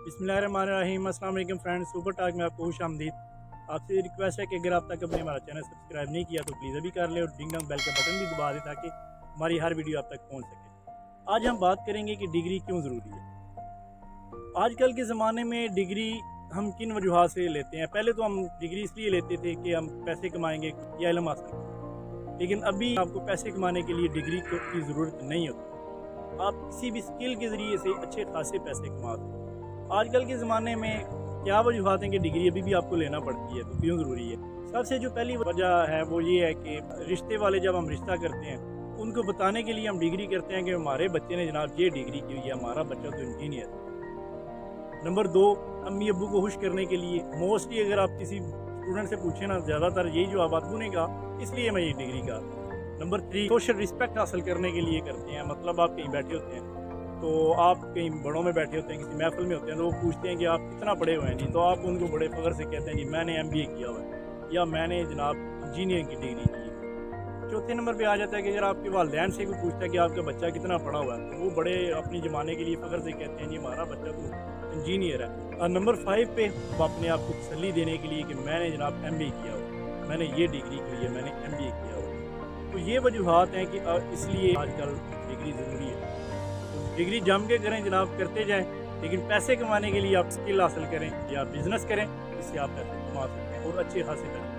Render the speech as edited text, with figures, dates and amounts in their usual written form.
बिस्मिल्लाहिर्रहमानिर्रहीम। अस्सलाम वालेकुम फ्रेंड्स, सुपर टॉक में आपको खुश आमदीद। आपसे रिक्वेस्ट है कि अगर आप तक अपने हमारा चैनल सब्सक्राइब नहीं किया तो प्लीज़ अभी कर ले और डिंग डंग बेल का बटन भी दबा दें ताकि हमारी हर वीडियो आप तक पहुंच सके। आज हम बात करेंगे कि डिग्री क्यों ज़रूरी है। आजकल के ज़माने में डिग्री हम किन वजूहात से लेते हैं। पहले तो हम डिग्री इसलिए लेते थे कि हम पैसे कमाएंगे या इल्म हासिल करेंगे, लेकिन अभी आपको पैसे कमाने के लिए डिग्री की ज़रूरत नहीं होती। आप किसी भी स्किल के ज़रिए से अच्छे खासे पैसे कमा सकते हैं। आजकल के ज़माने में क्या वजूहात हैं कि डिग्री अभी भी आपको लेना पड़ती है, तो क्यों ज़रूरी है। सबसे जो पहली वजह है वो ये है कि रिश्ते वाले जब हम रिश्ता करते हैं उनको बताने के लिए हम डिग्री करते हैं कि हमारे बच्चे ने जनाब ये डिग्री की हुई है, हमारा बच्चा तो इंजीनियर है। नंबर 2, अम्मी अब्बू को खुश करने के लिए। मोस्टली अगर आप किसी स्टूडेंट से पूछें ना, ज़्यादातर यही जवाब आपको ने कहा इसलिए मैं ये डिग्री का। नंबर 3, सोशल रिस्पेक्ट हासिल करने के लिए करते हैं। मतलब आप कहीं बैठे होते हैं तो आप कहीं बड़ों में बैठे होते हैं, किसी महफिल में होते हैं, तो वो पूछते हैं कि आप कितना पढ़े हुए हैं जी, तो आप उनको बड़े फ़ख्र से कहते हैं जी मैंने MBA किया हुआ है या मैंने जनाब इंजीनियरिंग की डिग्री की है। चौथे नंबर पे आ जाता है कि अगर आपके वालिदैन से कोई पूछता है कि आपका बच्चा कितना पढ़ा हुआ है, तो वो बड़े अपनी ज़माने के लिए फ़ख्र से कहते हैं जी हमारा बच्चा तो इंजीनियर है। और नंबर 5 पे वो अपने आप को तसल्ली देने के लिए कि मैंने जनाब MBA किया हुआ, मैंने ये डिग्री की है, मैंने MBA किया हुआ। तो ये वजूहात हैं कि इसलिए आजकल डिग्री ज़रूरी है। डिग्री जम के करें जनाब, करते जाएं, लेकिन पैसे कमाने के लिए आप स्किल हासिल करें या बिज़नेस करें, इससे आप पैसे कमा सकते हैं और अच्छे खासे पैसे।